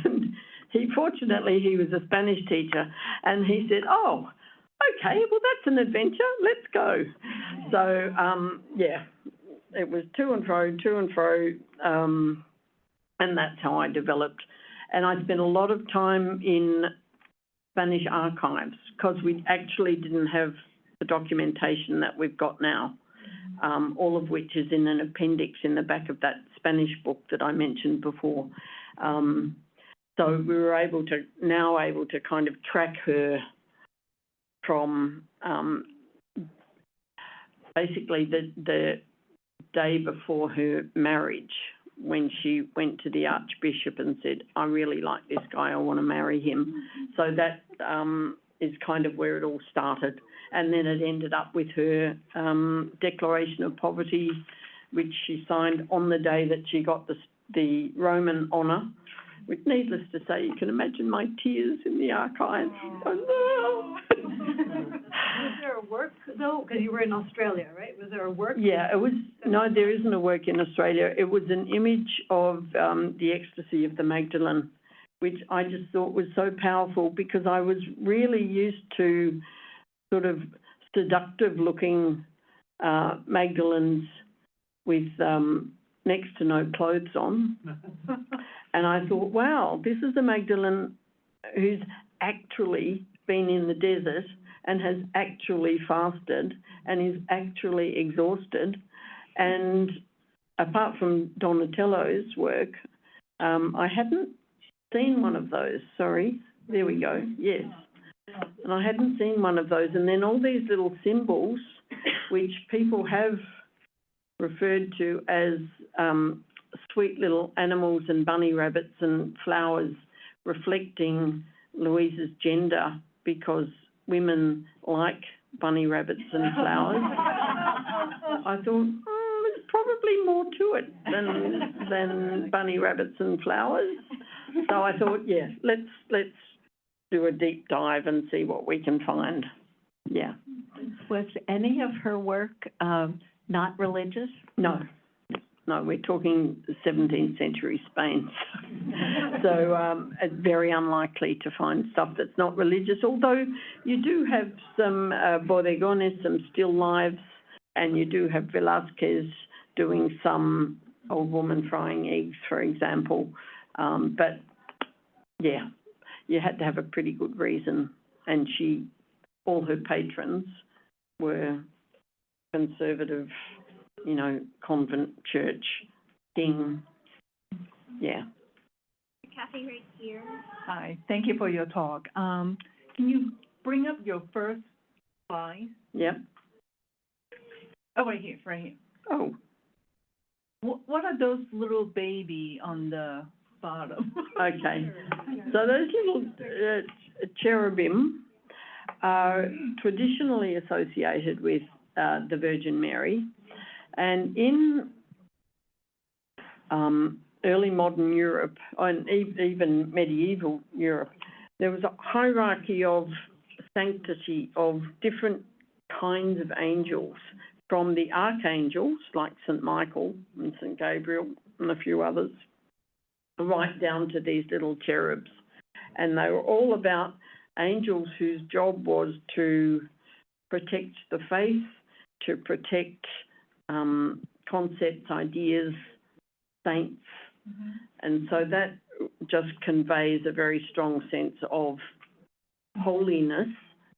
And fortunately, he was a Spanish teacher, and he said, oh, okay, well, that's an adventure, let's go. So, yeah, it was to and fro, and that's how I developed. And I spent a lot of time in Spanish archives because we actually didn't have the documentation that we've got now, all of which is in an appendix in the back of that Spanish book that I mentioned before. So we were able to kind of track her from basically the day before her marriage, when she went to the Archbishop and said, I really like this guy, I want to marry him. So that is kind of where it all started. And then it ended up with her Declaration of Poverty, which she signed on the day that she got the Roman honour. Which, needless to say, you can imagine my tears in the archives. Oh, no. Was there a work, though? Because you were in Australia, right? Was there a work? Yeah, it was. No, there isn't a work in Australia. It was an image of the ecstasy of the Magdalene, which I just thought was so powerful because I was really used to sort of seductive-looking Magdalenes with next to no clothes on. And I thought, wow, this is a Magdalene who's actually been in the desert and has actually fasted and is actually exhausted. And apart from Donatello's work, I hadn't seen one of those. Sorry, there we go, yes. And I hadn't seen one of those. And then all these little symbols, which people have referred to as sweet little animals and bunny rabbits and flowers reflecting Louisa's gender, because women like bunny rabbits and flowers. I thought, there's probably more to it than bunny rabbits and flowers. So I thought, yeah, let's do a deep dive and see what we can find. Yeah. Was any of her work not religious? No, we're talking 17th century Spain. So it's very unlikely to find stuff that's not religious, although you do have some bodegones, some still lives, and you do have Velázquez doing some old woman frying eggs, for example. But, yeah, you had to have a pretty good reason. And all her patrons were conservative, convent, church thing. Yeah. Cathy, right here. Hi, thank you for your talk. Can you bring up your first slide? Yep. Oh, right here. Oh. What are those little baby on the bottom? Okay. So those little cherubim are traditionally associated with the Virgin Mary. And in early modern Europe, and even medieval Europe, there was a hierarchy of sanctity of different kinds of angels, from the archangels, like St. Michael and St. Gabriel and a few others, right down to these little cherubs. And they were all about angels whose job was to protect the faith, to protect concepts, ideas, saints. Mm-hmm. And so that just conveys a very strong sense of holiness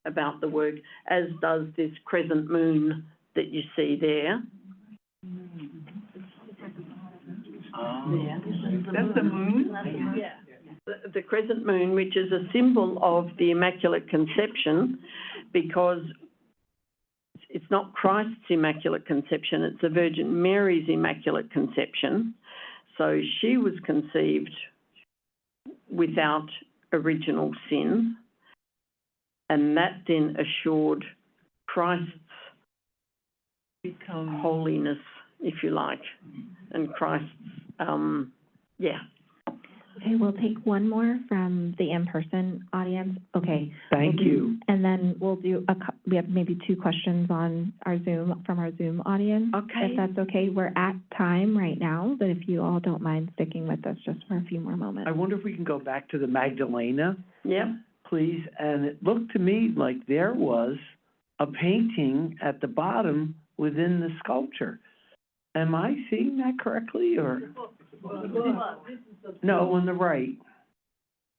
about the work, as does this crescent moon that you see there. Yeah. That's the moon? Yeah. The crescent moon, which is a symbol of the Immaculate Conception, because it's not Christ's Immaculate Conception, it's the Virgin Mary's Immaculate Conception. So she was conceived without original sin, and that then assured Christ's Become. holiness, if you like, and Christ's, yeah. Okay, we'll take one more from the in-person audience. Okay. Thank you. And then we'll do we have maybe 2 questions on our from our Zoom audience. Okay. If that's okay. We're at time right now, but if you all don't mind sticking with us just for a few more moments. I wonder if we can go back to the Magdalena, Yep. please. And it looked to me like there was a painting at the bottom within the sculpture. Am I seeing that correctly, or? No, on the right.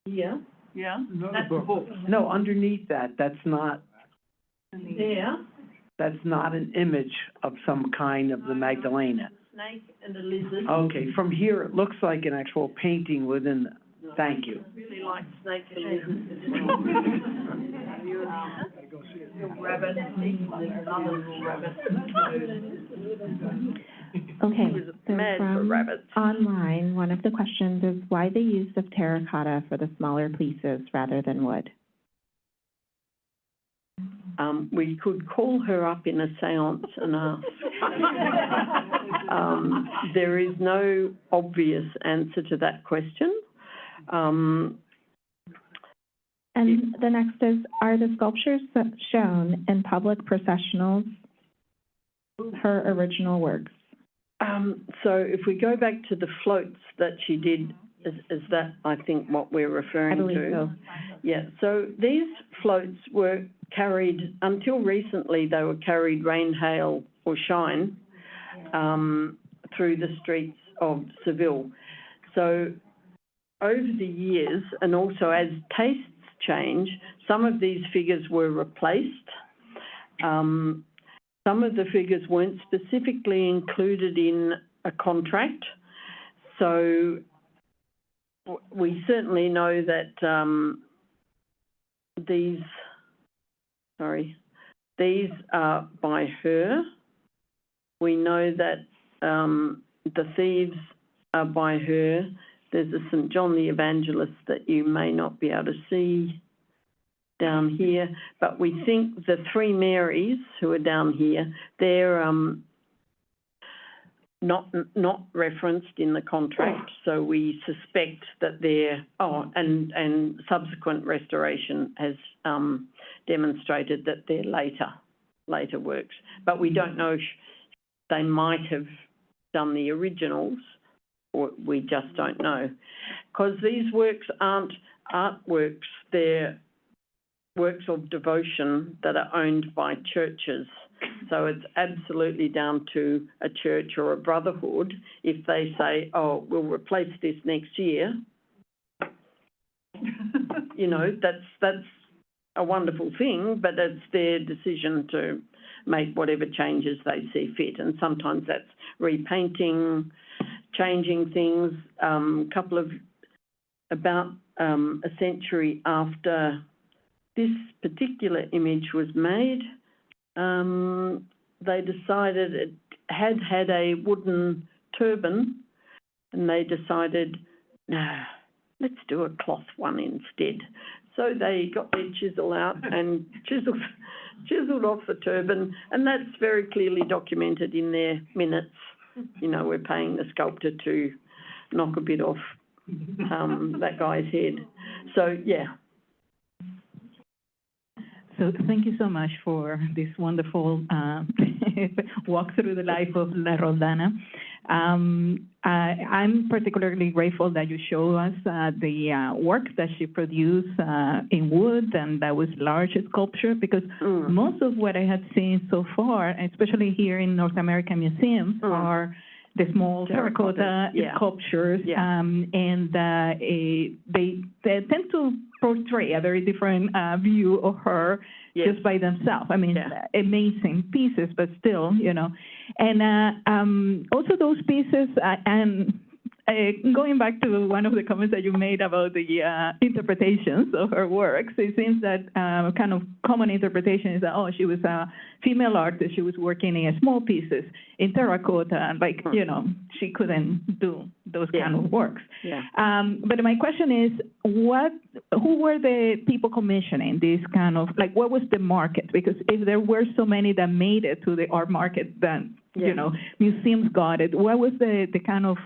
Yeah. Yeah, that's the book. No, underneath that, that's not an image of some kind of the Magdalena. Snake and a lizard. Okay, from here, it looks like an actual painting within, thank you. Really like snake and lizard. Rabbit, another little rabbit. Okay, He was so mad for from rabbits. online, one of the questions is why the use of terracotta for the smaller pieces rather than wood? We could call her up in a séance and ask. There is no obvious answer to that question. And the next is, are the sculptures shown in public processionals her original works? So if we go back to the floats that she did, is that, I think, what we're referring to? I believe so. Yeah, so these floats were carried, until recently, they were carried rain, hail, or shine through the streets of Seville. So over the years, and also as tastes change, some of these figures were replaced. Some of the figures weren't specifically included in a contract. So we certainly know that these are by her. We know that the thieves are by her. There's a St. John the Evangelist that you may not be able to see down here, but we think the 3 Marys who are down here, they're not referenced in the contract, so we suspect that they're, and subsequent restoration has demonstrated that they're later works. But we don't know if they might have done the originals, or we just don't know. Because these works aren't artworks, they're works of devotion that are owned by churches. So it's absolutely down to a church or a brotherhood. If they say, oh, we'll replace this next year, you know, that's a wonderful thing, but it's their decision to make whatever changes they see fit. And sometimes that's repainting, changing things. About a century after this particular image was made, they decided it had a wooden turban, and they decided, no, let's do a cloth one instead. So they got their chisel out and chiseled off the turban, and that's very clearly documented in their minutes. You know, we're paying the sculptor to knock a bit off that guy's head. So, yeah. So thank you so much for this wonderful walk through the life of La Roldana. I'm particularly grateful that you show us the work that she produced in wood, and that was large sculpture, because most of what I had seen so far, especially here in North American museums, are the small terracotta sculptures, and they tend to portray a very different view of her just by themselves. I mean, amazing pieces, but still, you know. And also those pieces, and going back to one of the comments that you made about the interpretations of her works, it seems that kind of common interpretation is that, oh, she was a female artist, she was working in small pieces in terracotta, and like, you know, she couldn't do those kind of works. Yeah. But my question is, who were the people commissioning this kind of, like, what was the market? Because if there were so many that made it to the art market, then, you know, museums got it. What was the kind of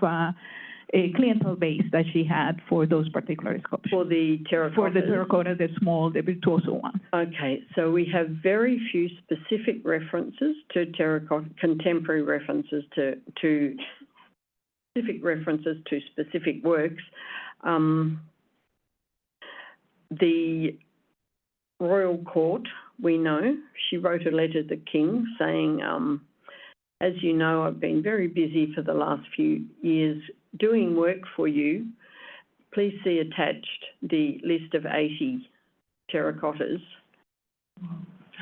a clientele base that she had for those particular sculptures? For the terracotta? For the terracotta, the small, the virtuoso ones. Okay, so we have very few specific references to terracotta, contemporary references to specific references to specific works. The royal court, we know, she wrote a letter to the king saying, as you know, I've been very busy for the last few years doing work for you. Please see attached the list of 80 terracottas.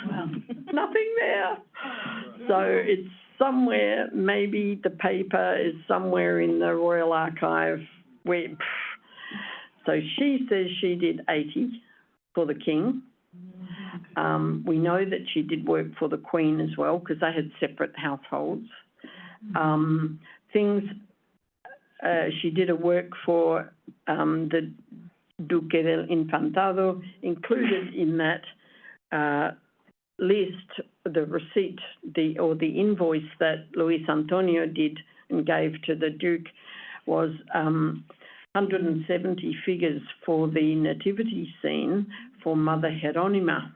Well, nothing there. So it's somewhere, maybe the paper is somewhere in the Royal Archive where, so she says she did 80 for the king. We know that she did work for the Queen as well, because they had separate households. She did a work for the Duque del Infantado. Included in that list, the receipt, or the invoice that Luis Antonio did and gave to the Duke was 170 figures for the nativity scene for Mother Hieronima.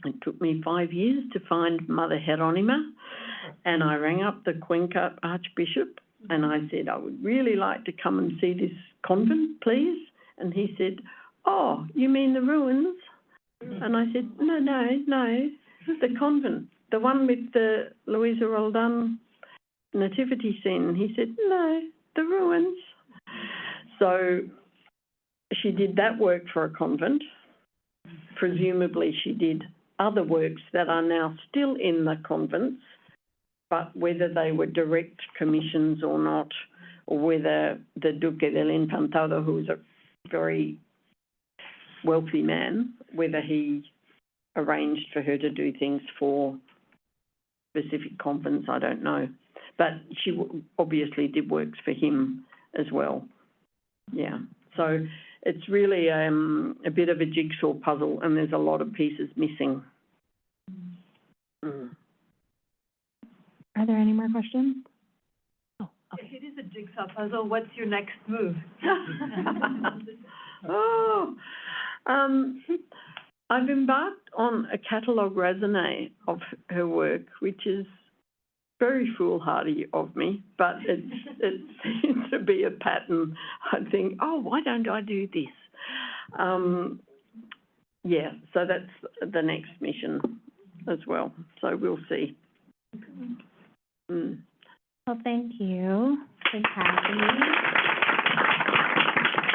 It took me 5 years to find Mother Hieronima, and I rang up the Cuenca Archbishop and I said, I would really like to come and see this convent, please. And he said, oh, you mean the ruins? And I said, no, the convent, the one with the Luisa Roldán nativity scene. And he said, no, the ruins. So she did that work for a convent. Presumably she did other works that are now still in the convents, but whether they were direct commissions or not, or whether the Duque del Infantado, who was a very wealthy man, whether he arranged for her to do things for specific convents, I don't know. But she obviously did works for him as well. Yeah, so it's really a bit of a jigsaw puzzle, and there's a lot of pieces missing. Are there any more questions? Oh, okay. If it is a jigsaw puzzle, what's your next move? I've embarked on a catalogue raisonné of her work, which is very foolhardy of me, but it seems to be a pattern. I think, oh, why don't I do this? Yeah, so that's the next mission as well. So we'll see. Well, thank you to Cathy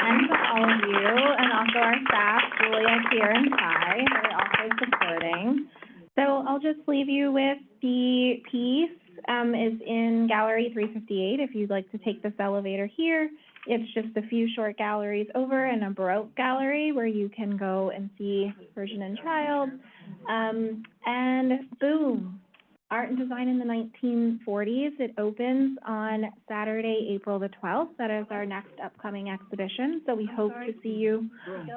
and to all of you, and also our staff, Julia, Kier, and Ty, who are also supporting. So I'll just leave you with the piece is in Gallery 358. If you'd like to take this elevator here, it's just a few short galleries over in a Baroque gallery where you can go and see Virgin and Child. And boom, Art and Design in the 1940s. It opens on Saturday, April the 12th. That is our next upcoming exhibition. So we hope to see you.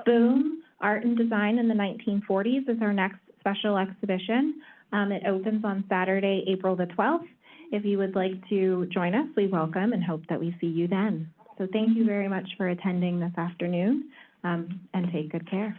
Boom, Art and Design in the 1940s is our next special exhibition. It opens on Saturday, April the 12th. If you would like to join us, we welcome and hope that we see you then. So thank you very much for attending this afternoon, and take good care.